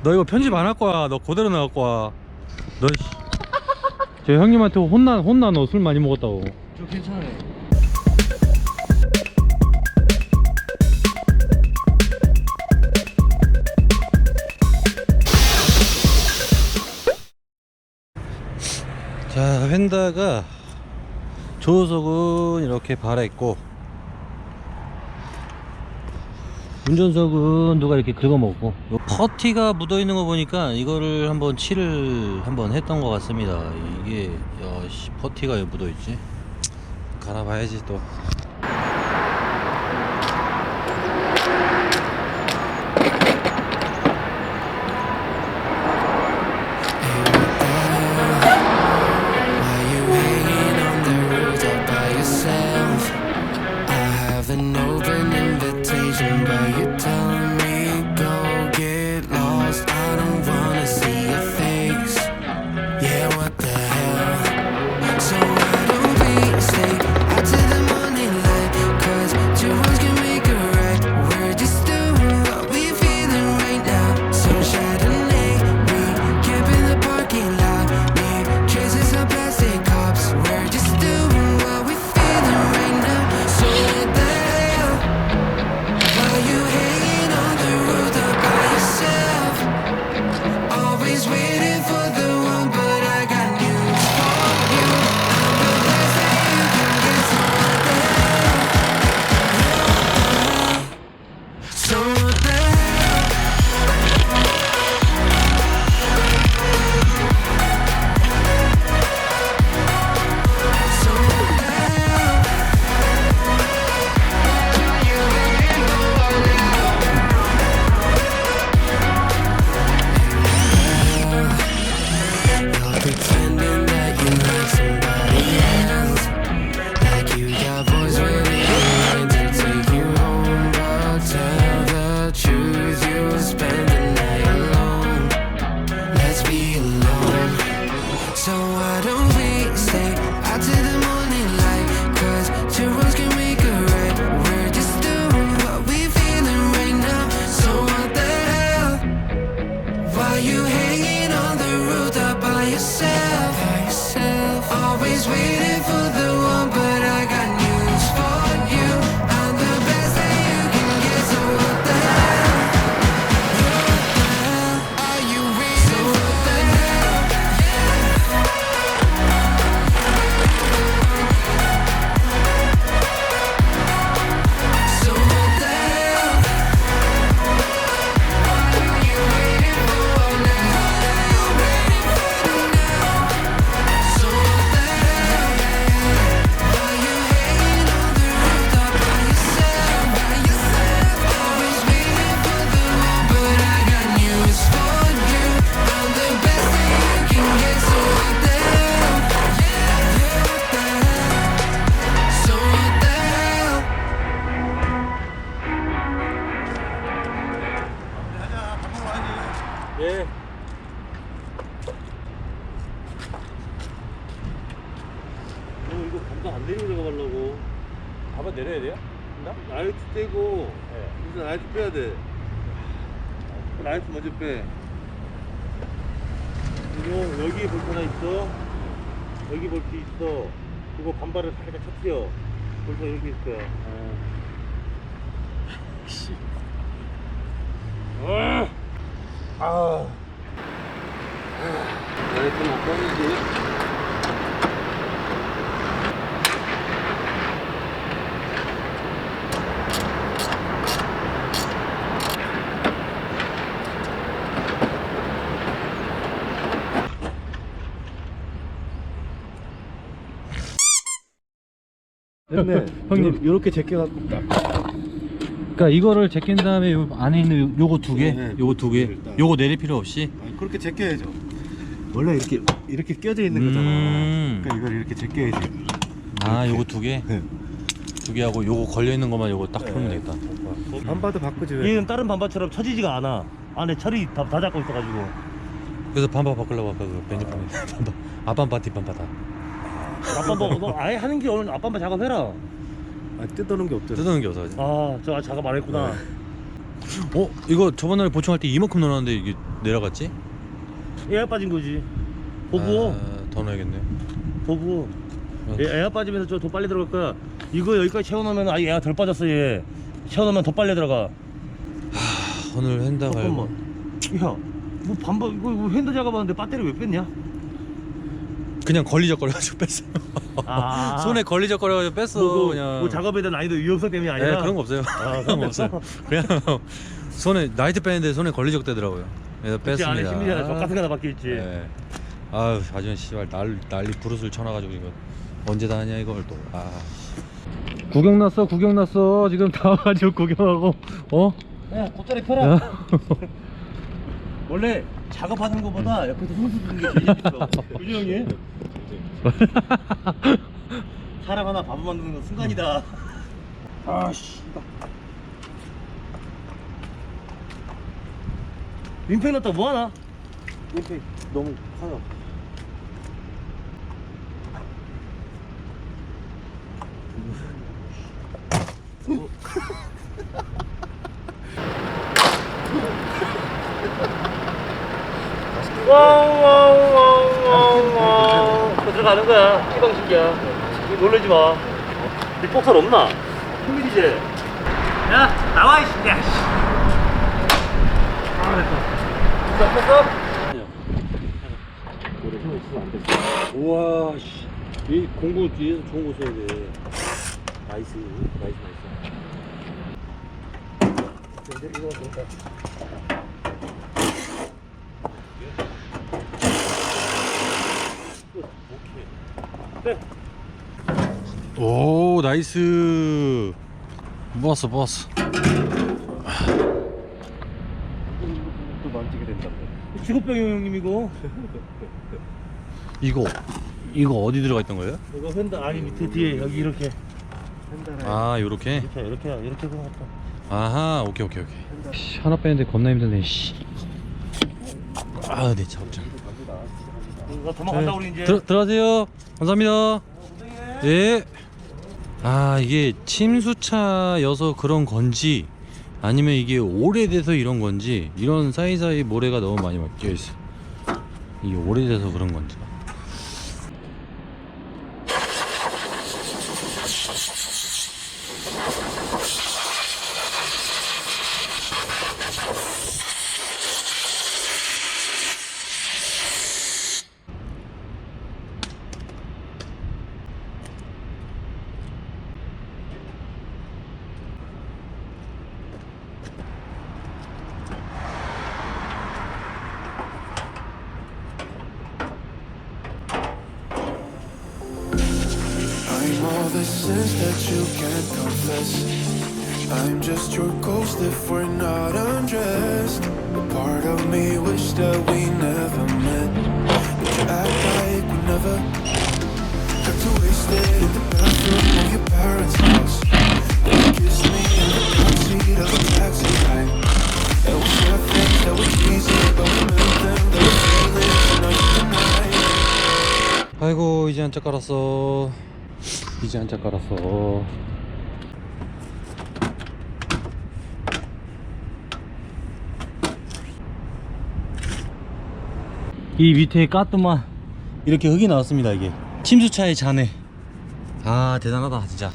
너 이거 편집 안 할 거야. 너 그대로 나갈 거야. 너 저 형님한테 혼나 너 술 많이 먹었다고. 저 괜찮아요. 자, 휀다가 조수석은 이렇게 발했고 운전석은 누가 이렇게 긁어먹고 퍼티가 묻어있는 거 보니까 이거를 한번 칠을 한번 했던 것 같습니다. 이게 야씨 퍼티가 왜 묻어있지? 갈아봐야지 또. An open invitation, but you're telling me go get lost. I don't wanna see your face. Yeah, what the hell? So why don't we stay out till the morning light? 'Cause two wrongs can make a right. We're just doing what we feeling right now. So Chardonnay, we camp in the parking lot. Leave traces of plastic cups. We're just doing what we feeling right now. So what the waiting for the one, but I got news for you. I'm the best that you can get, so what the hell? So what the hell? So what the hell? You waiting for now? Pretending that you like somebody else, like you got boys waiting in line to take you home. But tell the truth, you'll spend the night alone. Let's be alone. So why don't we stay out till the morning light? 'Cause two wrongs can make a right. We're just doing what we feeling right now. So what the hell? Why you hanging on the rooftop by yourself? Always waiting for the one, but I got news for you. I'm the best that you can get, so what the hell? What the hell are you waiting for? What the hell? So what the hell? What are you waiting for now? So what the hell? Are you hanging on the rooftop by yourself? Always waiting for the one, but I got news for you. I'm the best that you can get, so what the hell? What the hell? So what the hell? 예. 이거 감당 안 내리고 들어가려고. 밥은 내려야 돼요? 나? 라이트 떼고 네. 우선 라이트 빼야 돼. 라이트 먼저 빼. 그리고 여기 볼트 하나 있어. 여기 볼트 있어. 그거 반발을 살짝 터뜨려. 볼트가 여기 있을 거야. 씨. 라이트는 못 꺼내지. 됐네. 형님 요렇게 제껴 갖고 그러니까 이거를 제낀 다음에 요 안에 있는 요거 두 개, 네, 요거 두 개, 일단. 요거 내릴 필요 없이. 그렇게 제껴야죠. 원래 이렇게 껴져 있는 거잖아. 그러니까 이걸 이렇게 제껴야지. 아, 이렇게. 요거 두 개, 네. 두 개하고 요거 걸려 있는 것만 요거 딱 풀면 되겠다. 반바도 바꾸지 왜? 얘는 다른 반바처럼 처지지가 않아. 안에 철이 다 잡고 있어가지고. 그래서 반바 바꾸려고 아까 그 메뉴판에 반바, 아반바 뒷반바다. 아빠바 너 아예 하는 게 오늘 아빠바 작업해라. 아, 뜯어놓은 게 없잖아. 뜯어놓은 게 없어. 아 저 작업 안 했구나. 이거 저번에 보충할 때 이만큼 넣어놨는데 이게 내려갔지? 에어 빠진 거지. 보고 더 넣어야겠네. 보고 에어 빠지면서 더 빨리 들어갈 거야. 이거 여기까지 채워놓으면 아예 에어 덜 빠졌어. 얘 채워놓으면 더 빨리 들어가. 오늘 핸다 갈고. 잠깐만. 야, 뭐 반반 이거 핸드 작업하는데 배터리 왜 뺐냐? 그냥 걸리적거려가지고 뺐어. 아. 손에 걸리적거려가지고 뺐어. 그냥. 뭐 작업에 대한 난이도 위험성 때문이 아니라. 네, 그런 거 없어요. 그런 거 없어요. 그냥 손에 나이트 빼는데 손에 걸리적대더라고요. 그래서 그치, 안에 뺐습니다. 심리자 족 같은 거 하나 박혀있지. 네. 아유, 아주 씨발 난리 부르스를 쳐놔가지고 이거 언제 다 하냐 이걸 또. 구경 났어. 지금 다 와가지고 구경하고. 야, 돗자리 펴라. 원래 작업하는 거보다 옆에서 손수 주는 게 제일 재밌어. 그지 형님? 사람 하나 바보 만드는 건 순간이다. 아씨. 윈팩 넣었다 뭐하나? 윈팩 너무 커요. 와우. 들어가는 거야. 희방식이야. 놀라지 마. 이 폭살 없나? 큰일이지. 야, 나와 이 새끼야. 됐다. 뺐어? 노래 형 있으면 안 됐어. 우와, 씨. 이 공부 뒤에서 좋은 거 써야 돼. 나이스. 오, 나이스. 모았어. 또 만지게 된다고. 직업병이요 형님 이거. 이거 어디 들어가 있던 거예요? 이거 휀다 아니 밑에 뒤에 여기 이렇게. 요렇게. 이렇게 들어갔다. 아하, 오케이. 씨, 하나 빼는데 겁나 힘드네. 씨. 네, 잡자. 나 도망간다 우리 이제. 들어가세요. 감사합니다. 예. 이게 침수차여서 그런 건지 아니면 이게 오래돼서 이런 건지 이런 사이사이 모래가 너무 많이 막혀 있어. 이게 오래돼서 그런 건지. I'm all the sins that you can't confess. I'm just your ghost if we're not undressed. A part of me wish that we never met, but you act like we never. Got too wasted in the bathroom of your parents' house. You kissed me in the backseat of a taxi ride. And we said things that were easy, but we meant them. There were feelings enough tonight. 아이고, 이제 한짝 깔았어. 이 밑에 깠더만 이렇게 흙이 나왔습니다. 이게 침수차의 잔해. 대단하다 진짜.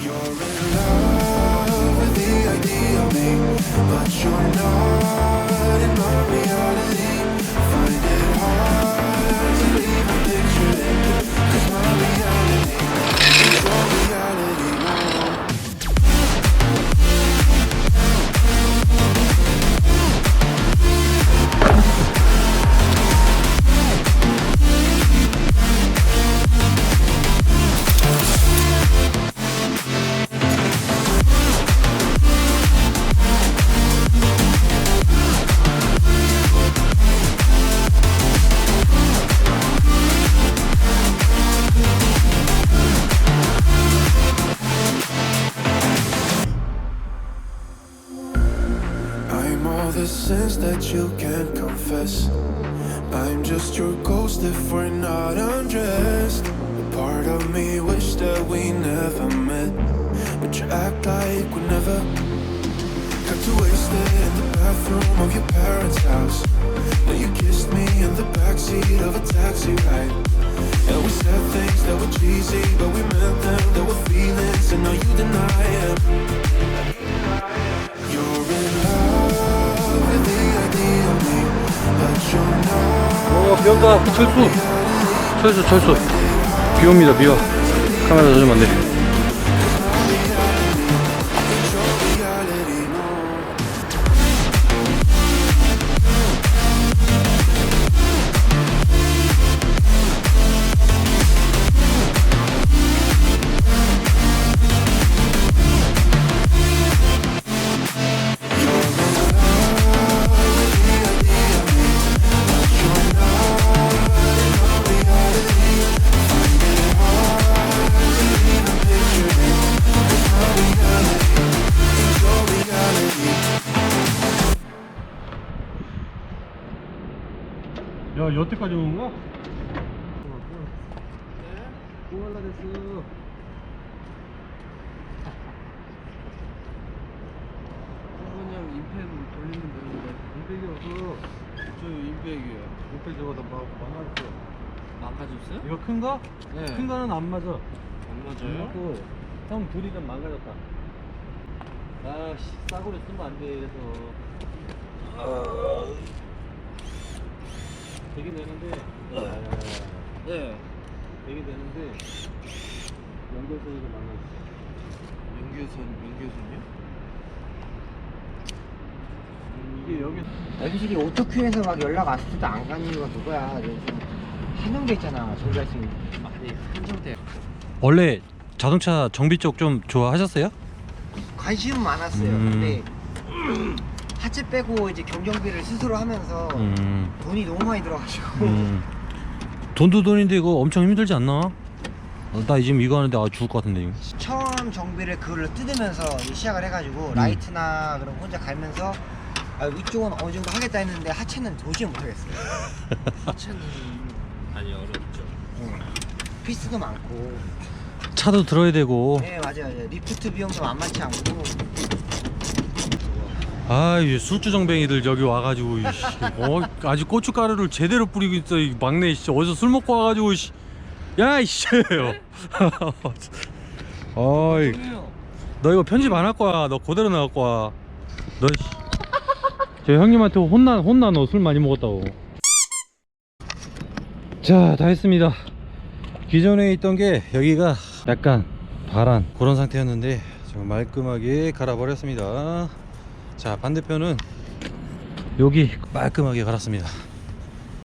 You're in love with the idea of me, but you're not in my reality. Find it hard to even picture it, 'cause my reality is your reality. I'm all the sins that you can't confess. I'm just your ghost if we're not undressed. A part of me wish that we never met, but you act like we never. Got too wasted in the bathroom of your parents' house. Then you kissed me in the backseat of a taxi ride. And we said things that were cheesy, but we meant them. There were feelings, and now you deny it. You're in love with the idea of me, but you're not. 비 온다. 철수. 비 옵니다. 비와. 카메라 젖으면 안 돼. 야, 여태까지 온 거야? 꼬알라 됐어. 그냥 인펜 돌리면 되는데 인백이 없어. 저 인백이에요. 인백 저거 나 망가졌어. 망가졌어요? 이거 큰 거? 네. 큰 거는 안 맞아. 안 맞아요? 그, 형 둘이 좀 망가졌다. 아씨, 싸구려 쓰면 안 돼. 그래서. 되게 되는데. 네. 되게 되는데. 연결선이 좀 망가졌어. 연계선이요? 이게 여기. 솔직히 오토큐에서 막 연락 왔을 때도 안 간 이유가 그거야. 좀 한정돼 있잖아. 정비할 수 있는. 네, 한정돼. 원래 자동차 정비 쪽 좀 좋아하셨어요? 관심은 많았어요. 근데 하체 빼고 이제 경정비를 스스로 하면서 돈이 너무 많이 들어가지고 돈도 돈인데 이거 엄청 힘들지 않나? 나 지금 이거 하는데 죽을 것 같은데 이거. 처음 정비를 그걸로 뜯으면서 이제 시작을 해가지고 라이트나 그런 거 혼자 갈면서 위쪽은 어느 정도 하겠다 했는데 하체는 도저히 못하겠어요. 하체는 많이 어렵죠. 피스도 많고. 차도 들어야 되고. 네 맞아요. 리프트 비용도 만만치 않고. 아, 이 술주 정뱅이들 여기 와가지고 이씨, 아주 고춧가루를 제대로 뿌리고 있어. 이 막내 씨 어디서 술 먹고 와가지고 씨. 야 이씨. 어이, 너 이거 편집 안 할 거야. 너 그대로 나갈 거야. 너 씨. 저 형님한테 혼나 너 술 많이 먹었다고. 자, 다 했습니다. 기존에 있던 게 여기가 약간 바란 그런 상태였는데 지금 말끔하게 갈아버렸습니다. 자, 반대편은 여기 깔끔하게 갈았습니다.